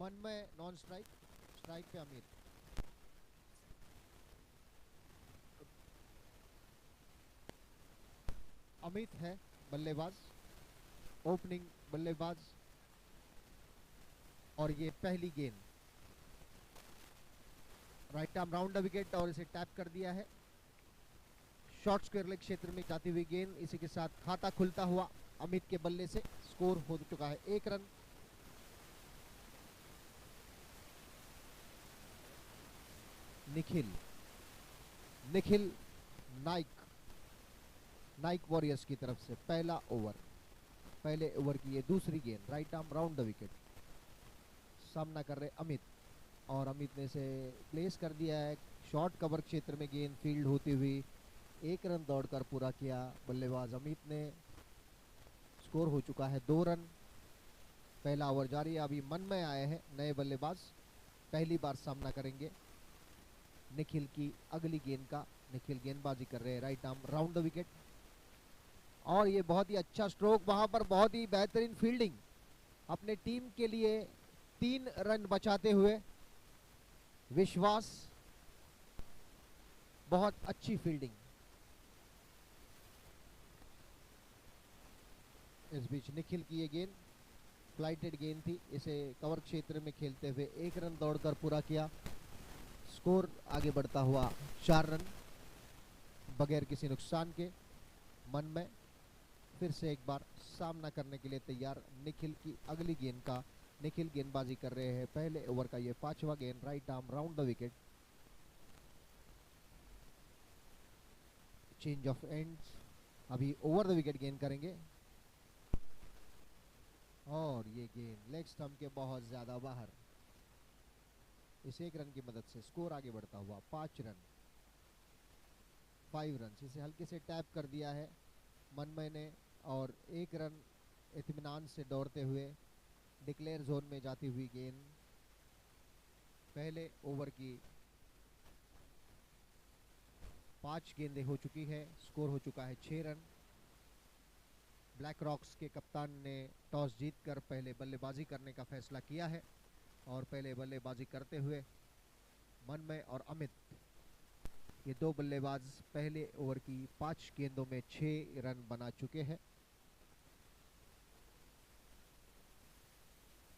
मन में non strike, strike पे अमित। अमित है बल्लेबाज, ओपनिंग बल्लेबाज, और ये पहली गेंद right arm round the wicket और इसे टैप कर दिया है। शॉर्ट स्क्वायर लेग क्षेत्र में जाती हुई गेंद, इसी के साथ खाता खुलता हुआ अमित के बल्ले से स्कोर हो चुका है 1 रन। निखिल नाइक वॉरियर्स की तरफ से पहला ओवर, पहले ओवर की ये दूसरी गेंद right arm round the wicket. सामना कर रहे अमित, और अमित ने इसे प्लेस कर दिया है शॉर्ट कवर क्षेत्र में। गेंद फील्ड होती हुई 1 रन दौड़कर पूरा किया बल्लेबाज अमित ने। स्कोर हो चुका है 2 रन। पहला ओवर जारी है। अभी मन में आए हैं नए बल्लेबाज, पहली बार सामना करेंगे निखिल की अगली गेंद का। निखिल गेंदबाजी कर रहे हैं right arm round the wicket, और ये बहुत ही अच्छा स्ट्रोक, वहां पर बहुत ही बेहतरीन फील्डिंग अपने टीम के लिए। 3 रन बचाते हुए विश्वास, बहुत अच्छी फील्डिंग। इस बीच निखिल की ये गेंद फ्लाइटेड गेंद थी, इसे कवर क्षेत्र में खेलते हुए 1 रन दौड़कर पूरा किया। स्कोर आगे बढ़ता हुआ 4 रन बगैर किसी नुकसान के। मन में फिर से एक बार सामना करने के लिए तैयार निखिल की अगली गेंद का। निखिल गेंदबाजी कर रहे हैं पहले ओवर का ये 5वां गेंद right arm round the wicket. Change of ends, अभी ओवर द विकेट गेंद करेंगे, और ये गेंद लेग स्टंप के बहुत ज्यादा बाहर। इस 1 रन की मदद से स्कोर आगे बढ़ता हुआ 5 रन, 5 रन। इसे हल्के से टैप कर दिया है मनमय ने, और 1 रन इत्मीनान से दौड़ते हुए डिक्लेयर जोन में जाती हुई गेंद। पहले ओवर की 5 गेंदें हो चुकी है, स्कोर हो चुका है 6 रन। ब्लैक रॉक्स के कप्तान ने टॉस जीतकर पहले बल्लेबाजी करने का फैसला किया है, और पहले बल्लेबाजी करते हुए मनमय और अमित, ये 2 बल्लेबाज पहले ओवर की 5 गेंदों में 6 रन बना चुके हैं।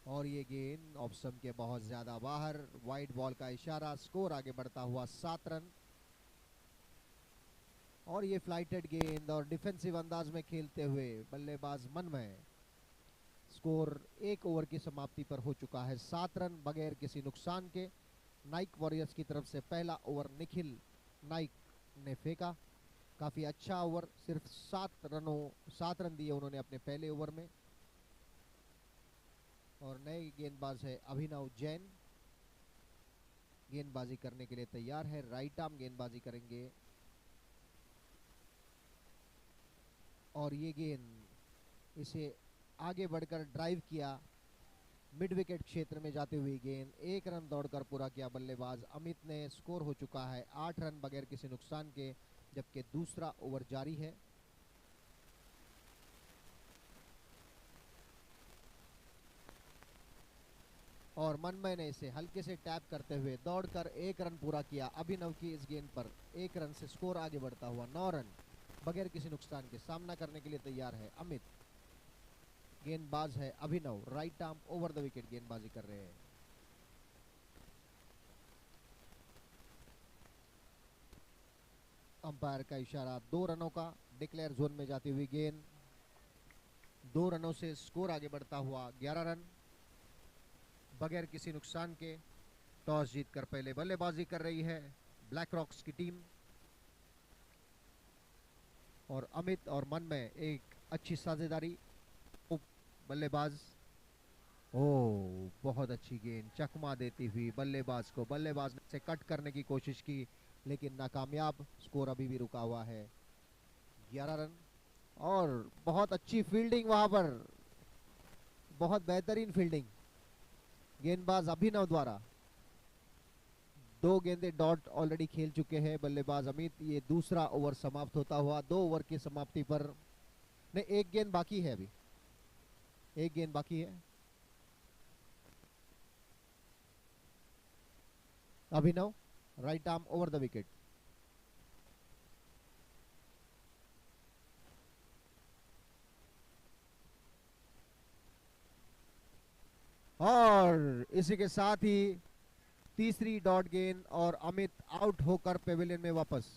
और ये गेंद ऑफ स्टंप के बहुत ज्यादा बाहर, वाइड बॉल का इशारा। स्कोर आगे बढ़ता हुआ 7 रन। और ये फ्लाइटेड गेंद और डिफेंसिव अंदाज में खेलते हुए बल्लेबाज मनमय। स्कोर 1 ओवर की समाप्ति पर हो चुका है 7 रन बगैर किसी नुकसान के। नाइक वॉरियर्स की तरफ से पहला ओवर निखिल नाइक ने फेंका। काफी अच्छा ओवर, सिर्फ 7 रन दिए उन्होंने अपने पहले ओवर में। और नए गेंदबाज है अभिनव जैन, गेंदबाजी करने के लिए तैयार है। राइट आर्म गेंदबाजी करेंगे, और ये गेंद इसे आगे बढ़कर ड्राइव किया मिड विकेट क्षेत्र में जाते हुए गेंद। 1 रन दौड़कर पूरा किया बल्लेबाज अमित ने। स्कोर हो चुका है 8 रन बगैर किसी नुकसान के, जबकि दूसरा ओवर जारी है। और मनमय ने इसे हल्के से टैप करते हुए दौड़कर 1 रन पूरा किया अभिनव की इस गेंद पर। 1 रन से स्कोर आगे बढ़ता हुआ 9 रन बगैर किसी नुकसान के। सामना करने के लिए तैयार है अमित, गेंदबाज है Abhinav. Right arm over the wicket गेंदबाजी कर रहे हैं। अंपायर का इशारा 2 रनों का। डिक्लेयर जोन में जाती हुई गेंद, 2 रनों से स्कोर आगे बढ़ता हुआ 11 रन बगैर किसी नुकसान के। टॉस जीतकर पहले बल्लेबाजी कर रही है ब्लैक रॉक्स की टीम, और अमित और मनमय एक अच्छी साझेदारी। बल्लेबाज, ओ बहुत अच्छी गेंद चकमा देती हुई बल्लेबाज को। बल्लेबाज ने इसे कट करने की कोशिश की, लेकिन नाकामयाब। स्कोर अभी भी रुका हुआ है 11 रन। और बहुत अच्छी फील्डिंग वहां पर, बहुत बेहतरीन फील्डिंग गेंदबाज अभिनव द्वारा। 2 गेंदे डॉट ऑलरेडी खेल चुके हैं बल्लेबाज अमित। ये दूसरा ओवर समाप्त होता हुआ 2 ओवर की समाप्ति पर, नहीं 1 गेंद बाकी है, अभी 1 गेंद बाकी है। Abhinav, right arm over the wicket. और इसी के साथ ही तीसरी डॉट गेंद और अमित आउट होकर पेविलियन में वापस।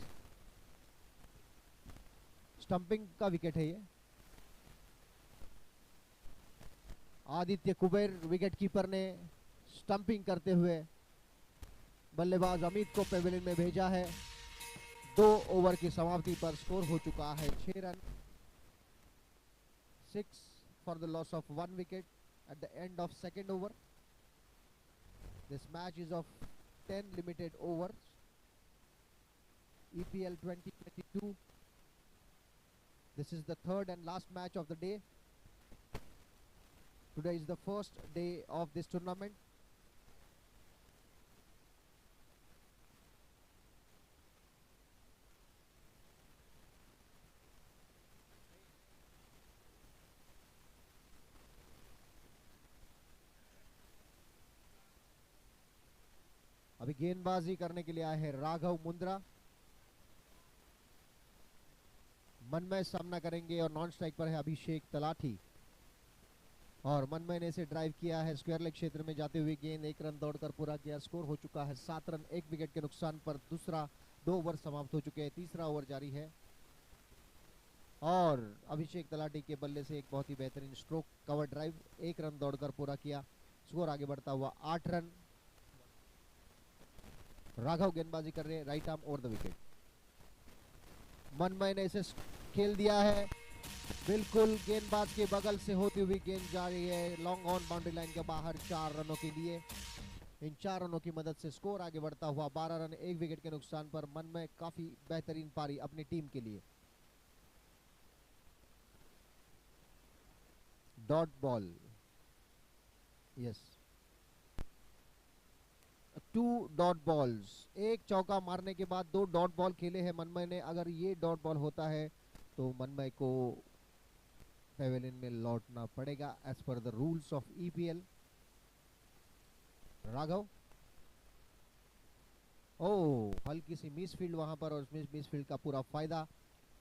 स्टंपिंग का विकेट है ये। आदित्य कुबेर विकेट कीपर ने स्टंपिंग करते हुए बल्लेबाज अमित को पेविलियन में भेजा है। 2 ओवर की समाप्ति पर स्कोर हो चुका है 6 run, 6 for the loss of 1 wicket at the end of second over. This match is of 10 limited overs. EPL 2022. This is the third and last match of the day. Today is the first day of this tournament. अभी गेंदबाजी करने के लिए आए हैं राघव मुंद्रा। मनमय सामना करेंगे और नॉन स्ट्राइक पर है अभिषेक तलाठी। और मनमय ने इसे ड्राइव किया है स्क्वायर लेग क्षेत्र में जाते हुए गेंद 1 रन दौड़कर पूरा किया। स्कोर हो चुका है 7 रन 1 विकेट के नुकसान पर। दूसरा 2 ओवर समाप्त हो चुके हैं, तीसरा ओवर जारी है। और अभिषेक तलाठी के बल्ले से एक बहुत ही बेहतरीन स्ट्रोक कवर ड्राइव, 1 रन दौड़कर पूरा किया। स्कोर आगे बढ़ता हुआ 8 रन। राघव गेंदबाजी कर रहे हैं right arm over the wicket. Manmay ने इसे खेल दिया है, बिल्कुल गेंदबाज के बगल से होती हुई गेंद जा रही है लॉन्ग ऑन बाउंड्री लाइन के बाहर 4 रनों के लिए। इन 4 रनों की मदद से स्कोर आगे बढ़ता हुआ 12 रन 1 विकेट के नुकसान पर। मनमय काफी बेहतरीन पारी अपनी टीम के लिए। Dot ball, yes, 2 dot balls. एक चौका मारने के बाद 2 डॉट बॉल खेले हैं मनमय ने। अगर ये डॉट बॉल होता है तो मनमय को पेविलियन में लौटना पड़ेगा एज पर the rules of EPL. Raghav, हल्की सी मिस फील्ड वहां पर, और मिस फील्ड का पूरा फायदा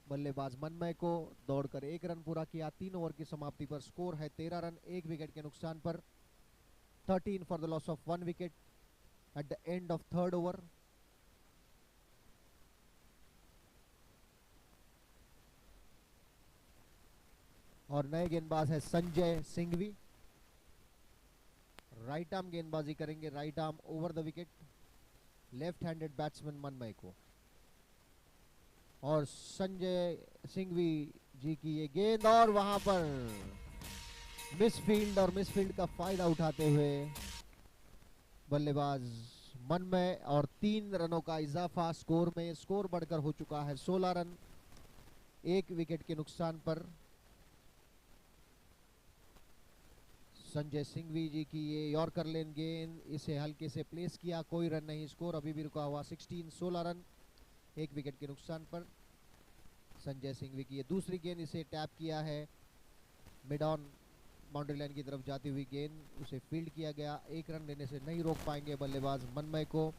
बल्लेबाज मनमय को। दौड़कर 1 रन पूरा किया। 3 ओवर की समाप्ति पर स्कोर है 13 रन 1 विकेट के नुकसान पर। 13 for the loss of 1 wicket at the end of third over. और नए गेंदबाज है संजय सिंघवी। राइट आर्म गेंदबाजी करेंगे, right arm over the wicket. Left handed batsman Manmay को। और संजय सिंघवी जी की ये गेंद, और वहां पर मिसफील्ड, और मिसफील्ड का फायदा उठाते हुए बल्लेबाज मनमय, और 3 रनों का इजाफा स्कोर में। स्कोर बढ़कर हो चुका है 16 रन 1 विकेट के नुकसान पर। संजय सिंघवी जी की ये यॉर्कर लेन गेंद, इसे हल्के से प्लेस किया, कोई रन नहीं। स्कोर अभी भी रुका हुआ 16 रन 1 विकेट के नुकसान पर। संजय सिंघवी की ये दूसरी गेंद, इसे टैप किया है मिड ऑन बाउंड्री लाइन की तरफ जाती हुई गेंद, उसे फील्ड किया गया। 1 रन लेने से नहीं रोक पाएंगे बल्लेबाज मनमय को।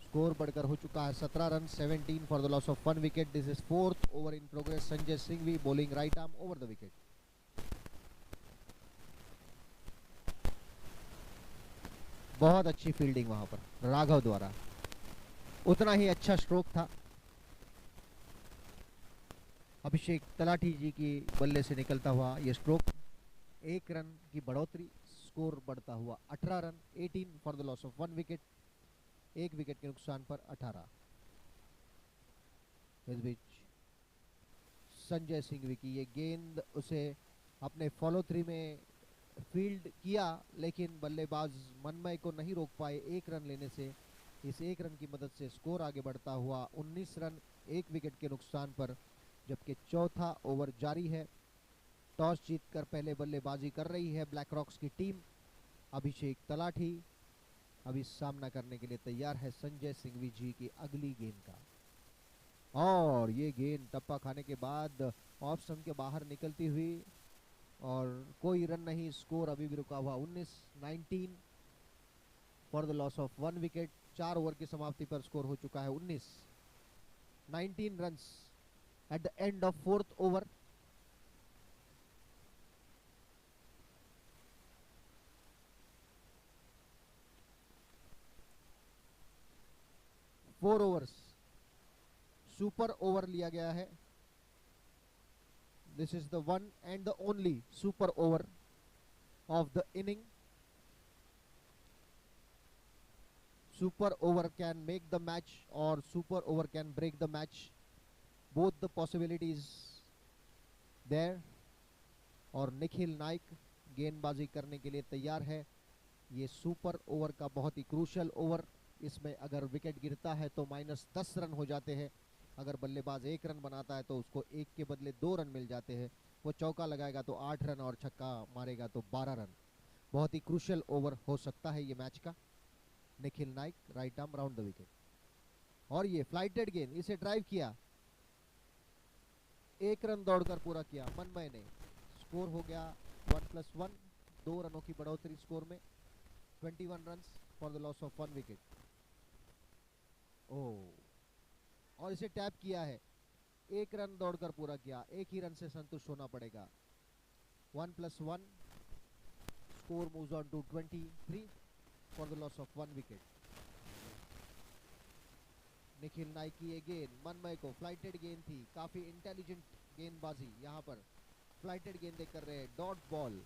स्कोर बढ़कर हो चुका है 17 run 17 for the loss of 1 wicket. This is 4th over in progress. Sanjay Singhvi bowling right arm over the wicket. बहुत अच्छी फील्डिंग वहां पर राघव द्वारा, उतना ही अच्छा स्ट्रोक था। अभिषेक तलाठी जी की बल्ले से निकलता हुआ यह स्ट्रोक। 1 रन की बढ़ोतरी, स्कोर बढ़ता हुआ 18 run 18 for the loss of 1 wicket. 1 wicket के नुकसान पर 18। इस बीच संजय सिंघवी की ये गेंद, उसे अपने फॉलो थ्री में फील्ड किया, लेकिन बल्लेबाज मनमय को नहीं रोक पाए 1 रन लेने से। इस 1 रन की मदद से स्कोर आगे बढ़ता हुआ 19 रन 1 विकेट के नुकसान पर। जबकि चौथा ओवर जारी है। टॉस जीतकर पहले बल्लेबाजी कर रही है ब्लैक रॉक्स की टीम। अभिषेक तलाठी अभी सामना करने के लिए तैयार है संजय सिंघवी जी की अगली गेंद का। और ये गेंद टप्पा खाने के बाद ऑफ स्टंप के बाहर निकलती हुई, और कोई रन नहीं। स्कोर अभी भी रुका हुआ 19 for for the loss of 1 wicket. 4 over की समाप्ति पर स्कोर हो चुका है 19 runs at the end of 4th over. Four overs super over लिया गया है। This is the one and the only super over of the inning. Super over can make the match or super over can break the match. Both the possibilities there. और निखिल नाइक गेंदबाजी करने के लिए तैयार है। ये सुपर ओवर का बहुत ही क्रूशियल ओवर। इसमें अगर विकेट गिरता है तो -10 रन हो जाते हैं। अगर बल्लेबाज 1 रन बनाता है तो उसको 1 के बदले 2 रन मिल जाते हैं। वो चौका लगाएगा तो 8 रन और छक्का मारेगा तो 12 रन। बहुत ही क्रूशियल ओवर हो सकता है ये मैच का। Nikhil Naik right arm round the wicket. और ये फ्लाइटेड गेंद, इसे ड्राइव किया, 1 रन दौड़कर पूरा किया मनमय ने। स्कोर हो गया 1+1, 2 रनों की बढ़ोतरी स्कोर में। 21 run for the loss of 1 wicket. और इसे टैप किया है, 1 रन दौड़कर पूरा किया, 1 ही रन से संतुष्ट होना पड़ेगा। 1+1, score moves on to 23 for the loss of 1 wicket. Nikhil Naik की ये गेंद मनमय को, फ्लाइटेड गेंद थी, काफी इंटेलिजेंट गेंदबाजी यहां पर। फ्लाइटेड गेंदें कर रहे हैं, dot ball.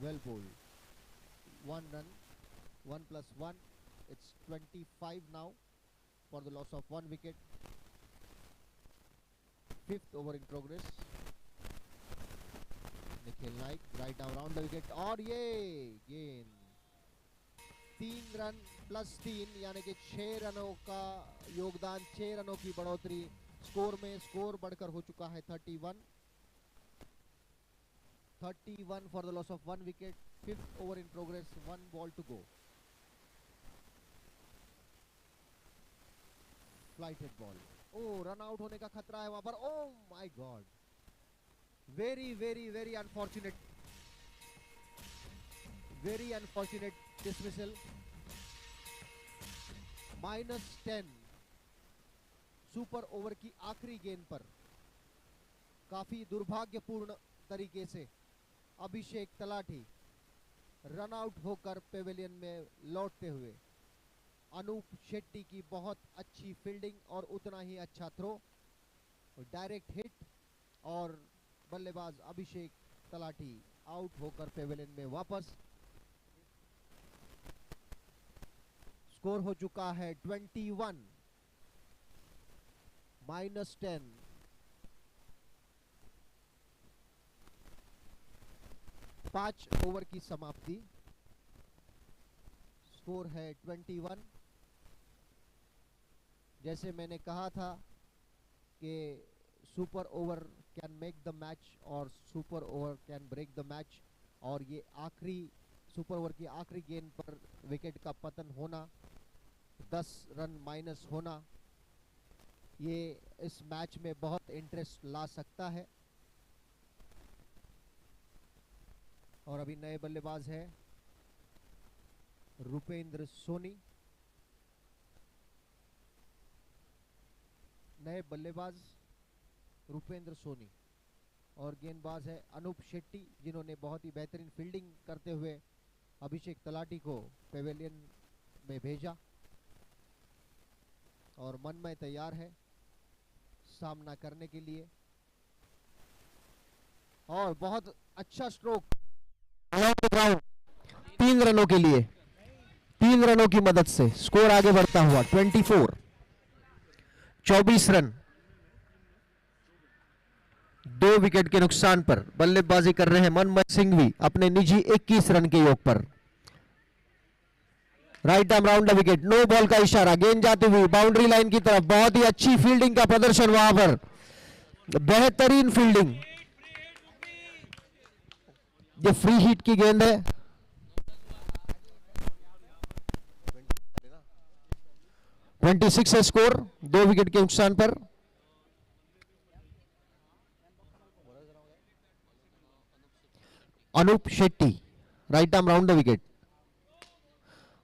Well bowled. 1 run, 1+1, it's 25 now for the loss of 1 wicket. 5th over in progress. Nikhil Naik right arm round the wicket. और ये गेंद 3 रन +3 यानी कि 6 रनों का योगदान, 6 रनों की बढ़ोतरी स्कोर में। स्कोर बढ़कर हो चुका है 31 for the loss of 1 wicket. 5th over in progress, 1 ball to go. Flighted ball, run out होने का खतरा है वहां पर। Oh my god, very very very unfortunate, very unfortunate dismissal. -10 super over की आखिरी गेंद पर काफी दुर्भाग्यपूर्ण तरीके से अभिषेक तलाठी रन आउट होकर पेविलियन में लौटते हुए। अनूप शेट्टी की बहुत अच्छी फील्डिंग और उतना ही अच्छा थ्रो, डायरेक्ट हिट, और बल्लेबाज अभिषेक तलाठी आउट होकर पेविलियन में वापस। स्कोर हो चुका है 21, -10। पांच ओवर की समाप्ति, स्कोर है 21। जैसे मैंने कहा था कि super over can make the match और super over can break the match. और ये आखिरी सुपर ओवर की आखिरी गेंद पर विकेट का पतन होना, 10 रन माइनस होना, ये इस मैच में बहुत इंटरेस्ट ला सकता है। और अभी नए बल्लेबाज है रुपेंद्र सोनी। नए बल्लेबाज रुपेंद्र सोनी और गेंदबाज है अनूप शेट्टी, जिन्होंने बहुत ही बेहतरीन फील्डिंग करते हुए अभिषेक तलाटी को पेविलियन में भेजा। और मनमय तैयार है सामना करने के लिए। और बहुत अच्छा स्ट्रोक, 3 रनों के लिए, 3 रनों की मदद से स्कोर आगे बढ़ता हुआ 24 रन। 2 विकेट के नुकसान पर बल्लेबाजी कर रहे हैं मनमय सिंघवी अपने निजी 21 रन के योग पर। Right arm round the wicket, no ball का इशारा, गेंद जाती हुई बाउंड्री लाइन की तरफ। बहुत ही अच्छी फील्डिंग का प्रदर्शन वहां पर, बेहतरीन फील्डिंग। ये फ्री हिट की गेंद है। 26 है स्कोर 2 विकेट के नुकसान पर। Anup Shetty, right arm round the wicket.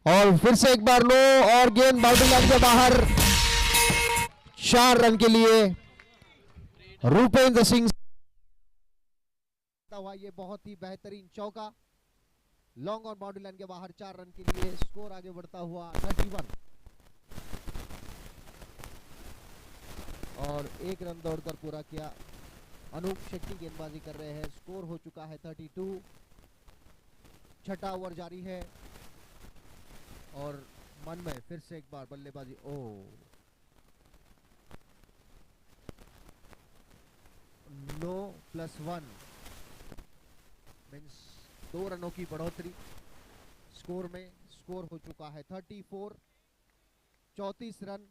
और फिर से एक बार नो, और गेंद बाउंड्री लाइन के बाहर। 4 रन के लिए रूपेंद्र सिंह हुआ ये बहुत ही बेहतरीन चौका। लॉन्ग और बाउंड्री लाइन के बाहर 4 रन के लिए स्कोर आगे बढ़ता हुआ 31। और 1 रन दौड़कर पूरा किया। अनूप शेट्टी गेंदबाजी कर रहे हैं। स्कोर हो चुका है 32। छठा ओवर जारी है और मन में फिर से एक बार बल्लेबाजी। नो +1 मीन्स 2 रनों की बढ़ोतरी स्कोर में। स्कोर हो चुका है 34। 34 रन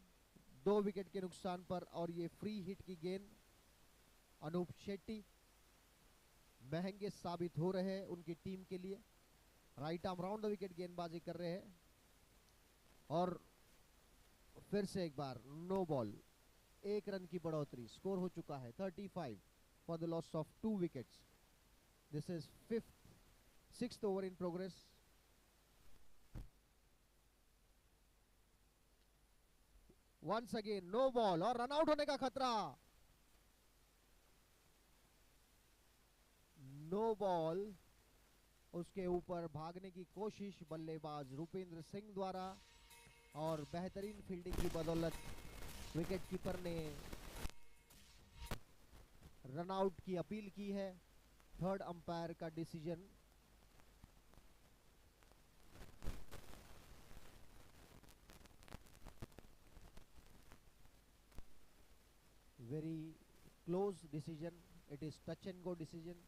2 विकेट के नुकसान पर। और ये फ्री हिट की गेंद अनूप शेट्टी महंगे साबित हो रहे हैं उनकी टीम के लिए। Right arm round the wicket गेंदबाजी कर रहे हैं। और फिर से एक बार नो बॉल, 1 रन की बढ़ोतरी। स्कोर हो चुका है 35 for the loss of 2 wickets. This is 6th over in progress. Once again no ball और रन आउट होने का खतरा। नो बॉल, उसके ऊपर भागने की कोशिश बल्लेबाज रूपेंद्र सिंह द्वारा। और बेहतरीन फील्डिंग की बदौलत विकेट कीपर ने रन आउट की अपील की है। थर्ड अंपायर का decision very close decision. It is touch and go decision.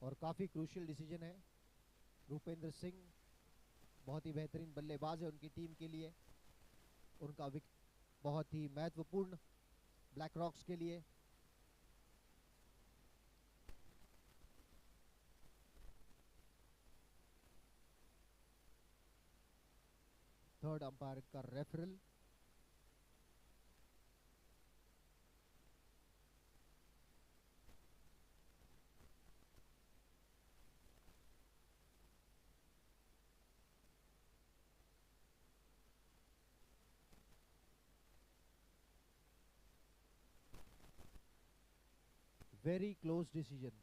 और काफी क्रूशियल डिसीजन है। रूपेंद्र सिंह बहुत ही बेहतरीन बल्लेबाज है उनकी टीम के लिए। उनका विकेट बहुत ही महत्वपूर्ण ब्लैक रॉक्स के लिए। थर्ड अंपायर का referral. Very close decision.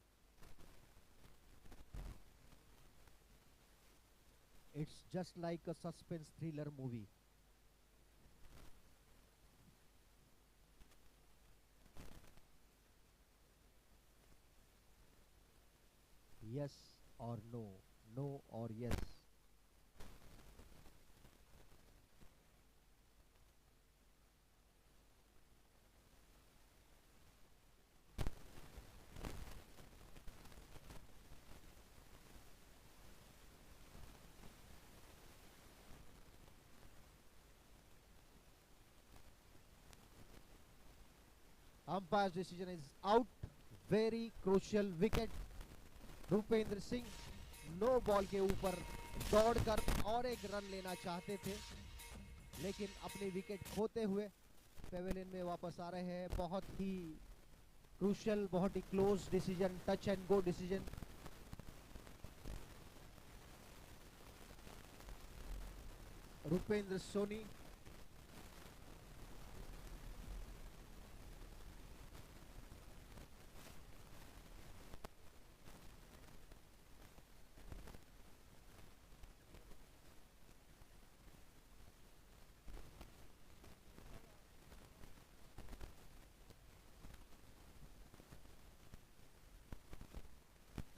It's just like a suspense thriller movie. Yes or no, no or yes. Umpire's decision is out. Very crucial wicket. Rupendra Singh no ball के ऊपर दौड़कर और एक रन लेना चाहते थे, लेकिन अपनी विकेट खोते हुए पेवेलियन में वापस आ रहे हैं। बहुत ही क्रूशियल, बहुत ही close decision, touch and go decision. Rupendra Soni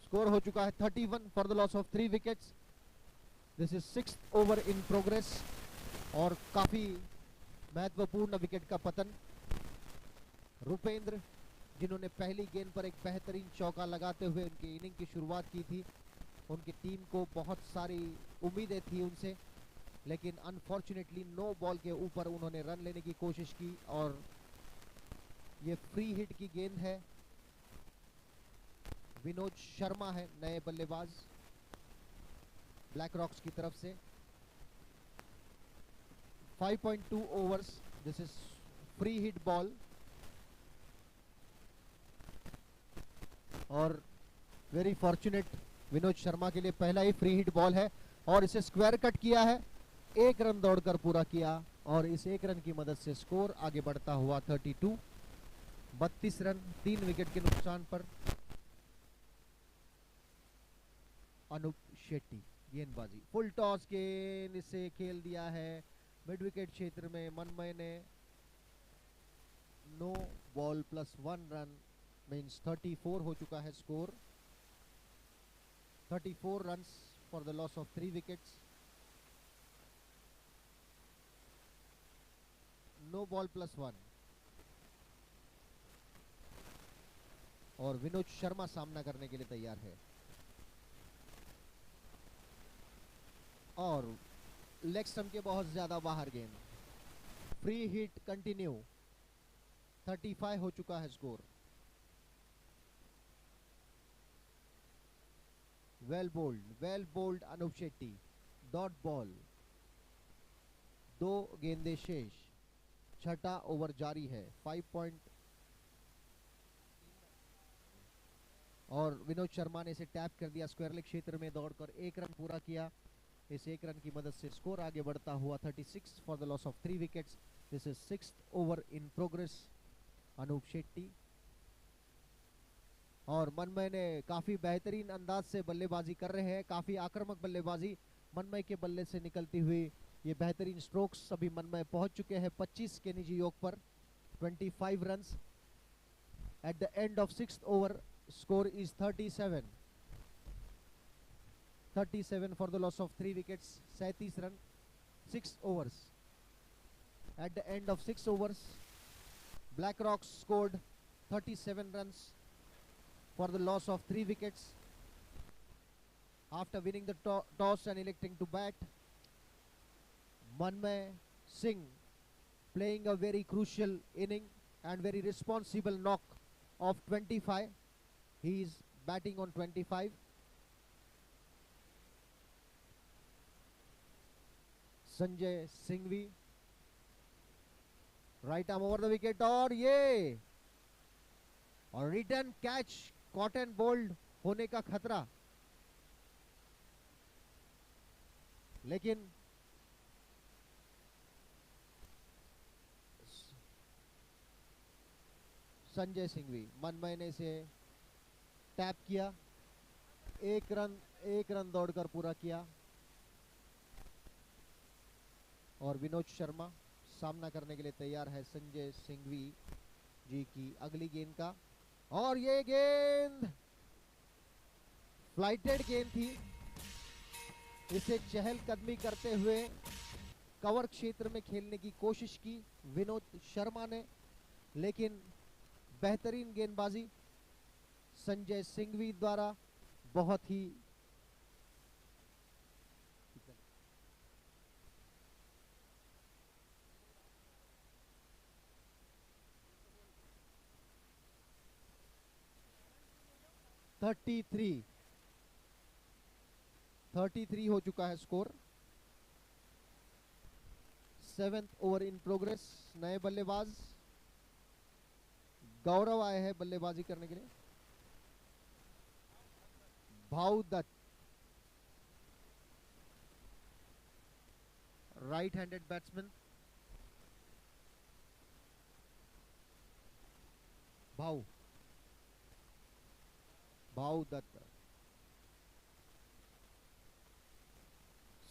score हो चुका है 31 for the loss of 3 wickets. This is 6th over in progress. और काफी महत्वपूर्ण विकेट का पतन। रूपेंद्र जिन्होंने पहली गेंद पर एक बेहतरीन चौका लगाते हुए उनकी इनिंग की शुरुआत की थी, उनकी टीम को बहुत सारी उम्मीदें थी उनसे, लेकिन अनफॉर्चुनेटली नो बॉल के ऊपर उन्होंने रन लेने की कोशिश की और ये फ्री हिट की गेंद है। विनोद शर्मा है नए बल्लेबाज ब्लैक रॉक्स की तरफ से। 5.2 overs, this is free hit ball और वेरी फॉर्चुनेट विनोद शर्मा के लिए पहला ही फ्री हिट बॉल है और इसे स्क्वायर कट किया है। एक रन दौड़कर पूरा किया और इस एक रन की मदद से स्कोर आगे बढ़ता हुआ 32। 32 रन 3 विकेट के नुकसान पर। अनूप शेट्टी गेंदबाजी, फुल टॉस गेंद इसे खेल दिया है मिड विकेट क्षेत्र में। मनमय ने no ball plus 1 run means 34 हो चुका है score. 34 runs for the loss of 3 wickets. No ball plus 1. और विनोद शर्मा सामना करने के लिए तैयार है और लेग स्टंप के बहुत ज्यादा बाहर गेंद। Free hit continue. 35 हो चुका है score. Well bowled Anoop Shetty. Dot ball. 2 गेंदे शेष। छठा ओवर जारी है। 5 और विनोद शर्मा ने इसे टैप कर दिया स्क्वायर लेग क्षेत्र में दौड़कर 1 रन पूरा किया। इस 1 रन की मदद से स्कोर आगे बढ़ता हुआ 36 for the loss of 3 wickets. This is 6th over in progress. Anoop Shetty और मनमय ने काफी बेहतरीन अंदाज से बल्लेबाजी कर रहे हैं। काफी आक्रामक बल्लेबाजी मनमय के बल्ले से निकलती हुई ये बेहतरीन स्ट्रोक्स। अभी मनमय पहुंच चुके हैं 25 के निजी योग पर। 25 runs at the end of 6th over. Score is 37 for the loss of 3 wickets. 37 run 6 overs. Eight the end of 6 overs black rocks scored 37 runs for the loss of 3 wickets. After winning the toss and electing to bat, Manmay Singh playing a very crucial inning and very responsible knock of 25. He is batting on 25. Sanjay Singhvi right arm over the wicket और ये और return catch caught and bowled होने का खतरा, लेकिन संजय सिंघवी मनमय ने इसे tap किया। 1 रन दौड़कर पूरा किया और विनोद शर्मा सामना करने के लिए तैयार है संजय सिंघवी जी की अगली गेंद का। और ये गेंद फ्लाइटेड गेंद थी। इसे चहलकदमी करते हुए कवर क्षेत्र में खेलने की कोशिश की विनोद शर्मा ने, लेकिन बेहतरीन गेंदबाजी संजय सिंघवी द्वारा बहुत ही थर्टी थ्री हो चुका है score. 7th over in progress. नए बल्लेबाज गौरव आए हैं बल्लेबाजी करने के लिए। भाव दत्त राइट हैंडेड बैट्समैन। भाव दत्त।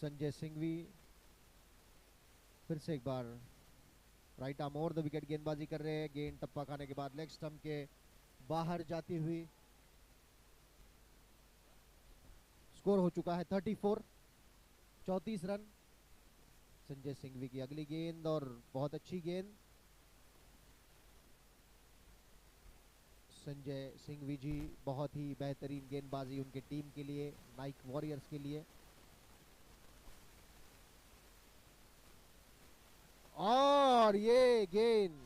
संजय सिंघवी फिर से एक बार right arm over the wicket गेंदबाजी कर रहे हैं। गेंद टप्पा खाने के बाद लेग स्टंप के बाहर जाती हुई। स्कोर हो चुका है 34। 34 रन। संजय सिंघवी की अगली गेंद और बहुत अच्छी गेंद। संजय सिंघवी जी बहुत ही बेहतरीन गेंदबाजी उनके टीम के लिए, नाइक वॉरियर्स के लिए। और ये गेंद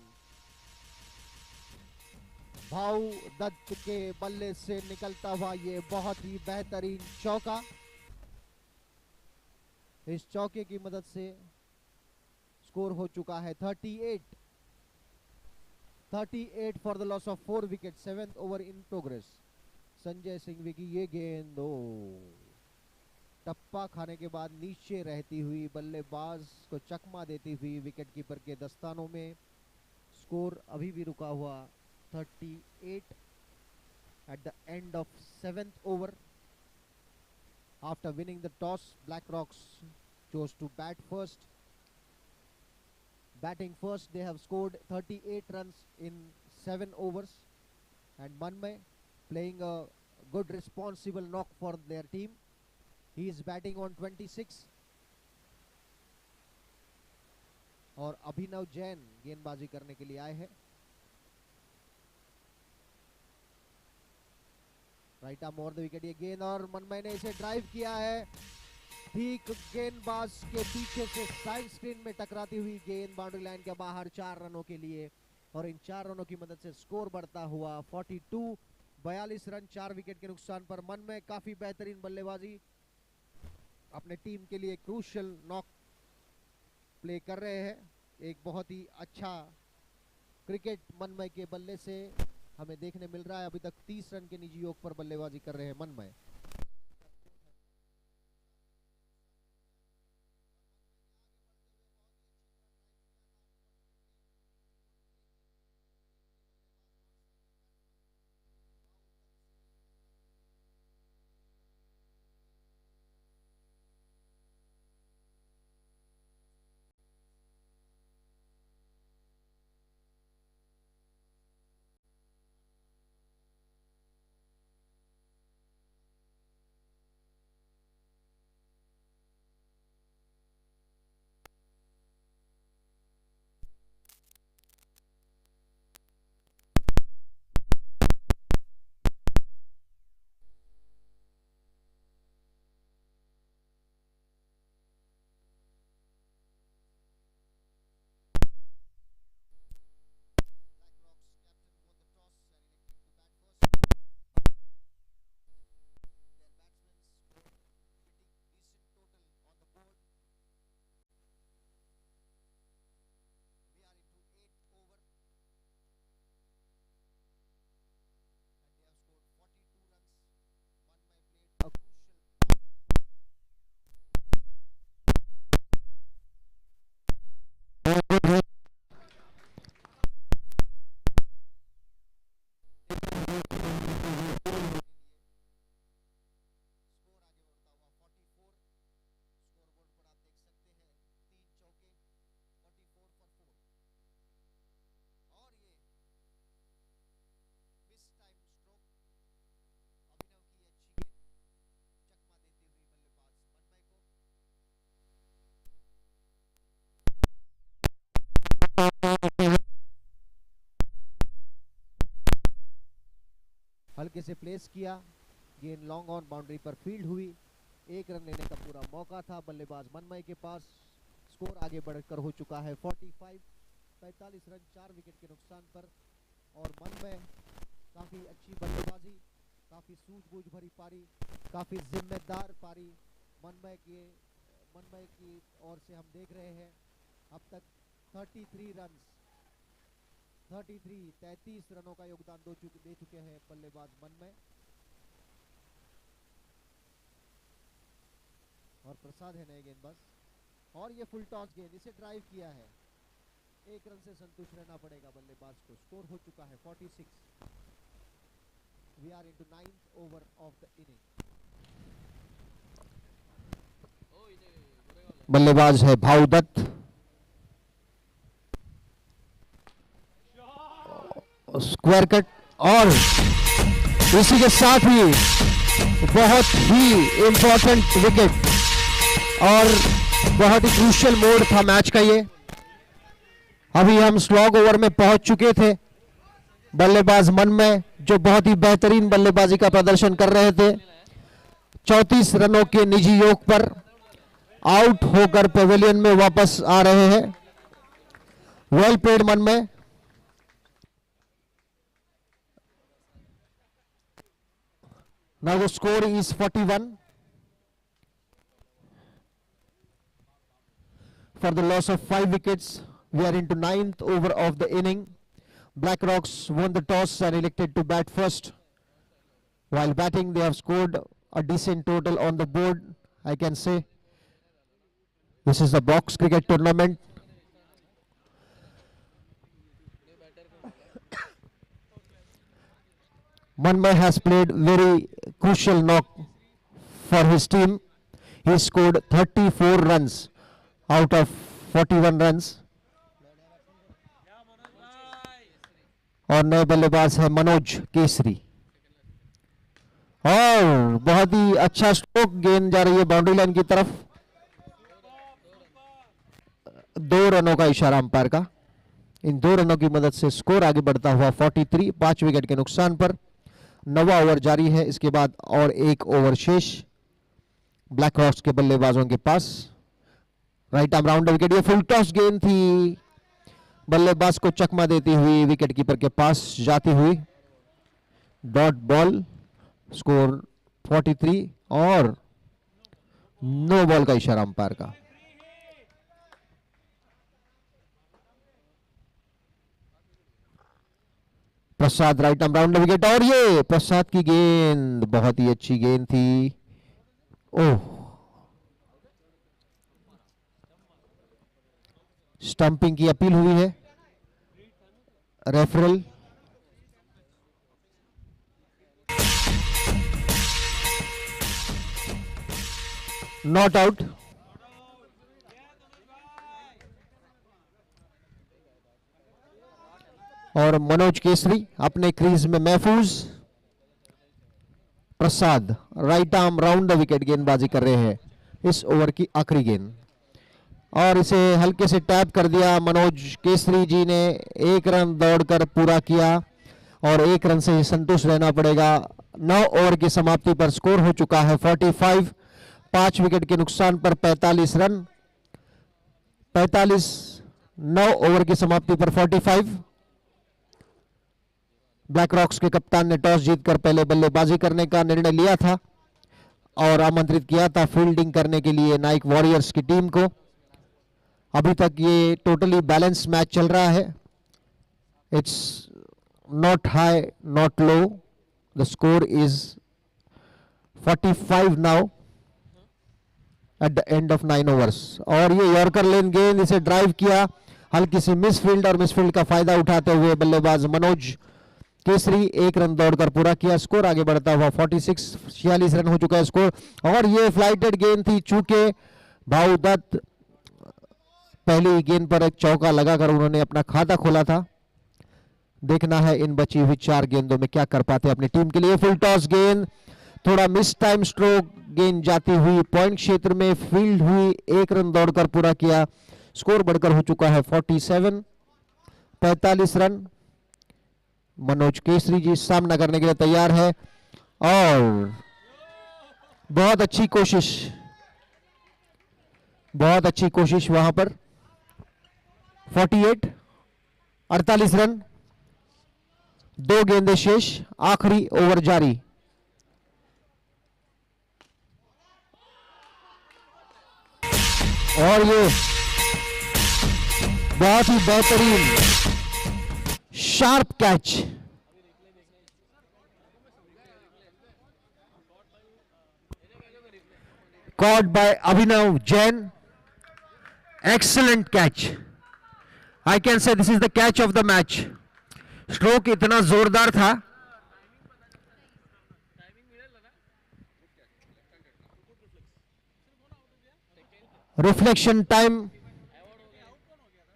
भाऊ दत्त के बल्ले से निकलता हुआ ये बहुत ही बेहतरीन चौका। इस चौके की मदद से स्कोर हो चुका है 38 for the loss of 4 wicket. 7th over in progress. Sanjay Singhvi की ये गेंद टप्पा खाने के बाद नीचे रहती हुई बल्लेबाज को चकमा देती हुई विकेट कीपर के दस्तानों में। स्कोर अभी भी रुका हुआ 38 at the end of 7th over. After winning the toss, Black Rocks chose to bat first. Batting first, they have scored 38 runs in 7 overs. And Manmay playing a good responsible knock for their team. He is batting on 26. और अभिनव जैन गेंदबाजी करने के लिए आए हैं। Right arm over the wicket ये गेंद, और मनमय ने इसे ड्राइव किया है ठीक गेंदबाज के पीछे से साइड स्क्रीन में टकराती हुई गेंद बाउंड्री लाइन के बाहर 4 रनों के लिए। और इन 4 रनों की मदद से स्कोर बढ़ता हुआ 42 रन 4 विकेट के नुकसान पर। मनमय काफी बेहतरीन बल्लेबाजी अपने टीम के लिए क्रूशियल नॉक प्ले कर रहे हैं। एक बहुत ही अच्छा क्रिकेट मनमय के बल्ले से हमें देखने मिल रहा है। अभी तक 30 रन के निजी योग पर बल्लेबाजी कर रहे हैं मनमय। हल्के से प्लेस किया, गेंद लॉन्ग ऑन बाउंड्री पर फील्ड हुई। 1 रन लेने का पूरा मौका था बल्लेबाज मनमय के पास। स्कोर आगे बढ़कर हो चुका है 45 रन 4 विकेट के नुकसान पर। और मनमय काफ़ी अच्छी बल्लेबाजी, काफ़ी सूझबूझ भरी पारी, काफ़ी जिम्मेदार पारी मनमय की ओर से हम देख रहे हैं। अब तक 33 रनों का योगदान दे चुके हैं बल्लेबाज मनमय। और प्रसाद है नए गेंदबाज, और ये फुल टॉस गेंद, इसे ड्राइव किया है। 1 रन से संतुष्ट रहना पड़ेगा बल्लेबाज को। स्कोर हो चुका है 46। We are into 9th over of the inning. बल्लेबाज है भाऊ दत्त। स्क्वायर कट, और इसी के साथ ही बहुत ही इंपॉर्टेंट विकेट और बहुत ही क्रूशियल मोड था मैच का ये। अभी हम स्लॉग ओवर में पहुंच चुके थे। बल्लेबाज मनमय जो बहुत ही बेहतरीन बल्लेबाजी का प्रदर्शन कर रहे थे, 34 रनों के निजी योग पर आउट होकर पेविलियन में वापस आ रहे हैं। वेल प्लेड मन में। Now the score is 41 for the loss of 5 wickets. We are into 9th over of the inning. Blackrocks won the toss and elected to bat first. While batting, they have scored a decent total on the board, I can say. This is the box cricket tournament. Manmay has played very crucial knock for his team. He scored 34 runs out of 41 runs. और नए बल्लेबाज है मनोज केसरी और बहुत ही अच्छा stroke, गेंद जा रही है बाउंड्री लाइन की तरफ। 2 रनों का इशारा अंपायर का। इन 2 रनों की मदद से स्कोर आगे बढ़ता हुआ 43, 5 विकेट के नुकसान पर। 9वां ओवर जारी है, इसके बाद और 1 ओवर शेष ब्लैक रॉक्स के बल्लेबाजों के पास। राइट आर्म राउंड विकेट, ये फुल टॉस गेंद थी, बल्लेबाज को चकमा देती हुई विकेट कीपर के पास जाती हुई। डॉट बॉल, स्कोर 43 और नो बॉल का इशारा अंपायर का। प्रसाद राइट आर्म राउंड विकेट और ये प्रसाद की गेंद बहुत ही अच्छी गेंद थी। ओह, स्टंपिंग की अपील हुई है, रेफरल। Not out. और मनोज केसरी अपने क्रीज में महफूज। Prasad right arm round the wicket गेंदबाजी कर रहे हैं इस ओवर की आखिरी गेंद और इसे हल्के से टैप कर दिया। मनोज केसरी जी ने 1 रन दौड़कर पूरा किया और 1 रन से ही संतुष्ट रहना पड़ेगा। 9 ओवर की समाप्ति पर स्कोर हो चुका है 45, 5 विकेट के नुकसान पर 45 रन। 45, 9 ओवर की समाप्ति पर 45। ब्लैक रॉक्स के कप्तान ने टॉस जीतकर पहले बल्लेबाजी करने का निर्णय लिया था और आमंत्रित किया था फील्डिंग करने के लिए नाइक वॉरियर्स की टीम को। अभी तक ये टोटली बैलेंस मैच चल रहा है। It's not high not low, the score is 45 now at the end of 9 overs. और ये यॉर्कर लेन गेंद, इसे ड्राइव किया, हल्की सी मिसफील्ड और मिसफील्ड का फायदा उठाते हुए बल्लेबाज मनोज केसरी 1 रन दौड़कर पूरा किया। स्कोर आगे बढ़ता हुआ 46, 46 रन हो चुका है स्कोर। और ये फ्लाइटेड गेंद थी, चूंकि भाऊ दत्त पहली गेंद पर एक चौका लगाकर उन्होंने अपना खाता खोला था। देखना है इन बची हुई 4 गेंदों में क्या कर पाते अपनी टीम के लिए। फुल टॉस गेंद, थोड़ा मिस टाइम स्ट्रोक, गेंद जाती हुई पॉइंट क्षेत्र में फील्ड हुई, 1 रन दौड़कर पूरा किया। स्कोर बढ़कर हो चुका है 47, 45 रन। मनोज केसरी जी सामना करने के लिए तैयार है और बहुत अच्छी कोशिश, बहुत अच्छी कोशिश वहां पर। 48, 48 रन, 2 गेंदें शेष, आखिरी ओवर जारी। और ये बहुत ही बेहतरीन sharp catch, caught by Abhinav Jain. Excellent catch. I can say this is the catch of the match. Stroke इतना जोरदार था, reflection time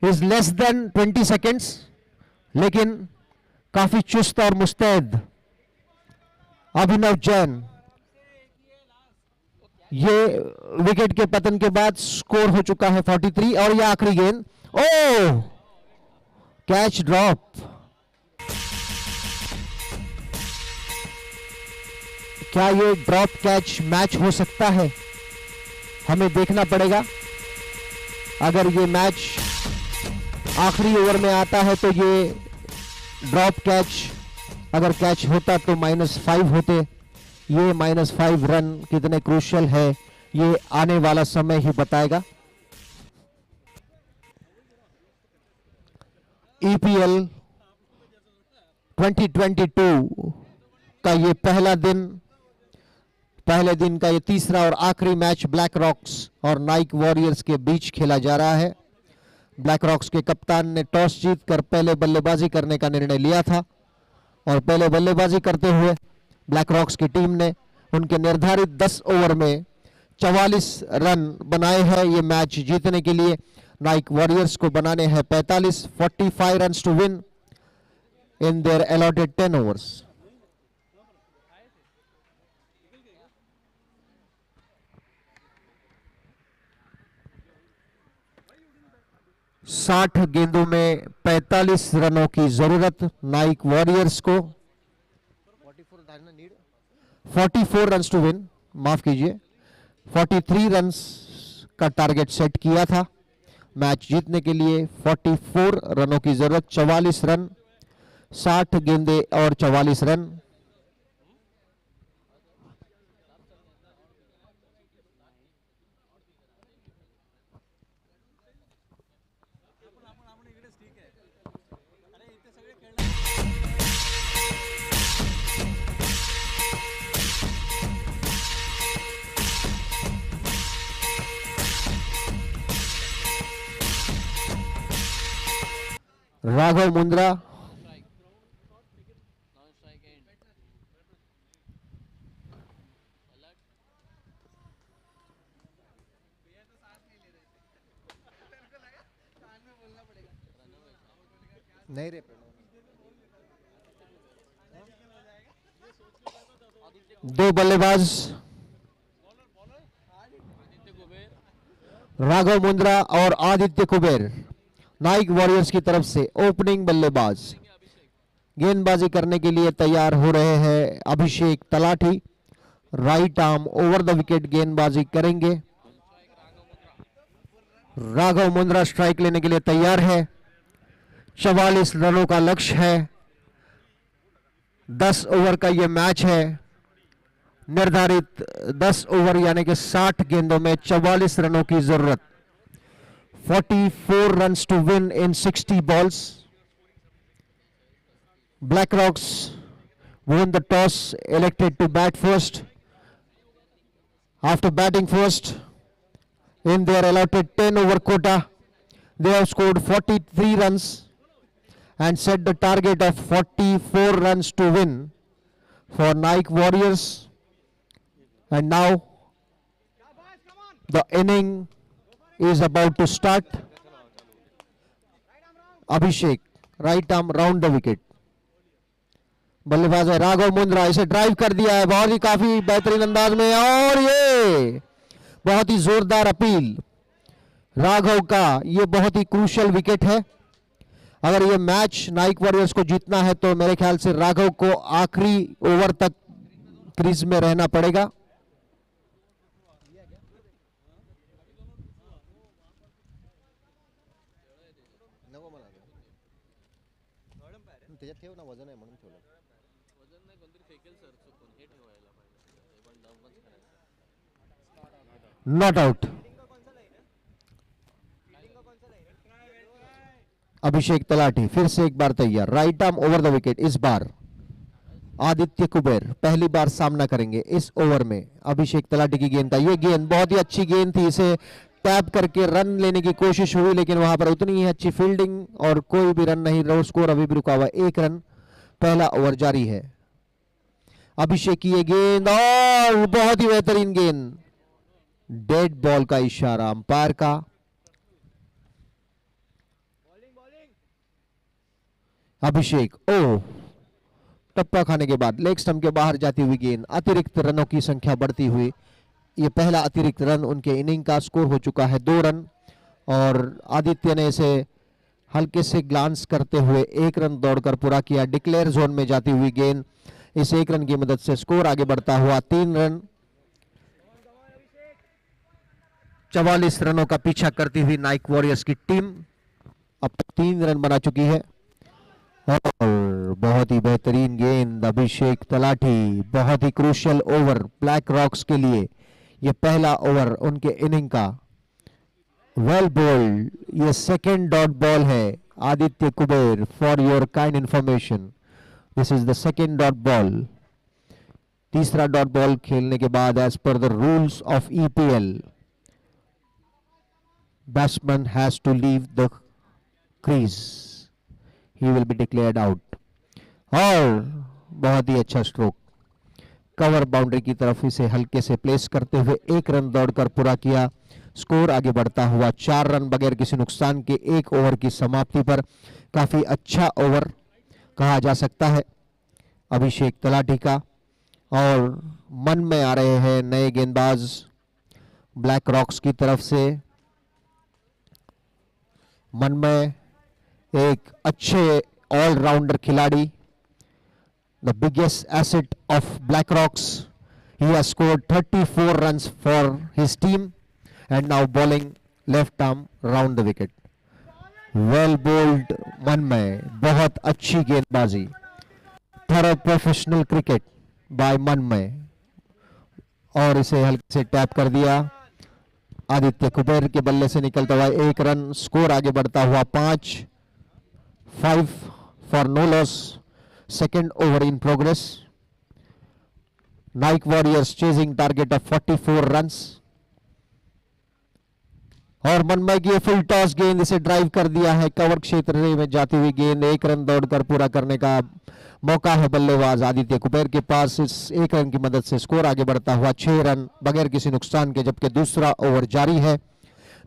is less than 20 seconds, लेकिन काफी चुस्त और मुस्तैद अभिनव जैन। ये विकेट के पतन के बाद स्कोर हो चुका है 43 और ये आखिरी गेंद। ओह, कैच ड्रॉप। क्या ये ड्रॉप कैच मैच हो सकता है? हमें देखना पड़ेगा। अगर ये मैच आखिरी ओवर में आता है तो ये ड्रॉप कैच, अगर कैच होता तो -5 होते। ये -5 रन कितने क्रूशियल है ये आने वाला समय ही बताएगा। ईपीएल 2022 का ये पहला दिन, पहले दिन का ये तीसरा और आखिरी मैच ब्लैक रॉक्स और नाइक वॉरियर्स के बीच खेला जा रहा है। ब्लैक रॉक्स के कप्तान ने टॉस जीतकर पहले बल्लेबाजी करने का निर्णय लिया था और पहले बल्लेबाजी करते हुए ब्लैक रॉक्स की टीम ने उनके निर्धारित 10 ओवर में 44 रन बनाए हैं ये मैच जीतने के लिए। नाइक वॉरियर्स को बनाने हैं 45 रन to win in their allotted 10 overs. साठ गेंदों में 45 रनों की जरूरत नाइक वॉरियर्स को। 44 रन टू विन, माफ कीजिए 43 रन का टारगेट सेट किया था मैच जीतने के लिए। 44 रनों की जरूरत, 44 रन, 60 गेंदे और 44 रन। राघव मुंद्रा नहीं रे, दो बल्लेबाज राघव मुंद्रा और आदित्य कुबेर नाइक वॉरियर्स की तरफ से ओपनिंग बल्लेबाज गेंदबाजी करने के लिए तैयार हो रहे हैं। Abhishek Talathi right arm over the wicket गेंदबाजी करेंगे। राघव मुंद्रा स्ट्राइक लेने के लिए तैयार है। 44 रनों का लक्ष्य है। 10 ओवर का यह मैच है। निर्धारित 10 ओवर यानी कि 60 गेंदों में 44 रनों की जरूरत। 44 runs to win in 60 balls. Black Rocks won the toss, elected to bat first. After batting first in their allotted 10 over quota, they have scored 43 runs and set the target of 44 runs to win for Nike Warriors. And now the inning is about to start. Abhishek right arm round the wicket, बल्लेबाज है राघव मुंद्रा, इसे drive कर दिया है बहुत ही काफी बेहतरीन अंदाज में और ये बहुत ही जोरदार अपील राघव का। ये बहुत ही क्रूशियल विकेट है। अगर ये मैच नाइक वॉरियर्स को जीतना है तो मेरे ख्याल से राघव को आखिरी ओवर तक क्रीज में रहना पड़ेगा। Not out. अभिषेक तलाठी फिर से एक बार तैयार, right arm over the wicket. इस बार आदित्य कुबेर पहली बार सामना करेंगे इस ओवर में अभिषेक तलाठी की गेंद का। ये गेंद बहुत ही अच्छी गेंद थी, इसे टैप करके रन लेने की कोशिश हुई लेकिन वहां पर उतनी ही अच्छी फील्डिंग और कोई भी रन नहीं। रो स्कोर अभी भी रुका हुआ, 1 रन। पहला ओवर जारी है। अभिषेक की ये गेंद और बहुत ही बेहतरीन गेंद, डेड बॉल का इशारा अंपायर का। अभिषेक ओ टप्पा खाने के बाद लेग स्टंप के बाहर जाती हुई गेंद, अतिरिक्त रनों की संख्या बढ़ती हुई। ये पहला अतिरिक्त रन उनके इनिंग का। स्कोर हो चुका है 2 रन और आदित्य ने इसे हल्के से ग्लांस करते हुए 1 रन दौड़कर पूरा किया। डिक्लेयर जोन में जाती हुई गेंद, इस 1 रन की मदद से स्कोर आगे बढ़ता हुआ 3 रन। 44 रनों का पीछा करती हुई नाइक वॉरियर्स की टीम अब तक 3 रन बना चुकी है। और बहुत ही बेहतरीन गेंद अभिषेक तलाठी, बहुत ही क्रूशियल ओवर ब्लैक रॉक्स के लिए, ये पहला ओवर उनके इनिंग का। वेल बोल्ड, ये सेकेंड डॉट बॉल है Aditya Kuber, for your kind information this is the second dot ball. तीसरा डॉट बॉल खेलने के बाद एज पर the rules of EPL batsman has to leave the crease, he will be declared out. और बहुत ही अच्छा stroke, cover boundary की तरफ इसे हल्के से प्लेस करते हुए 1 रन दौड़कर पूरा किया। स्कोर आगे बढ़ता हुआ 4 रन बगैर किसी नुकसान के 1 ओवर की समाप्ति पर। काफी अच्छा ओवर कहा जा सकता है अभिषेक तलाठी का। और मन में आ रहे हैं नए गेंदबाज ब्लैक रॉक्स की तरफ से। मन में एक अच्छे ऑलराउंडर खिलाड़ी, the biggest asset of Black Rocks. He has scored 34 runs for his team and now bowling left arm round the wicket. Well bowled Manmay, बहुत अच्छी गेंदबाजी, thorough professional cricket by Manmay, और इसे हल्के से टैप कर दिया। आदित्य कुबेर के बल्ले से निकलता हुआ 1 रन, स्कोर आगे बढ़ता हुआ 5 for no loss. Second over in progress. Nike Warriors chasing target of 44 runs. और मनमय की फुल टॉस गेंद, इसे ड्राइव कर दिया है कवर क्षेत्र में जाती हुई गेंद। 1 रन दौड़कर पूरा करने का मौका है बल्लेबाज आदित्य कुबेर के पास। इस 1 रन की मदद से स्कोर आगे बढ़ता हुआ 6 रन बगैर किसी नुकसान के, जबकि दूसरा ओवर जारी है।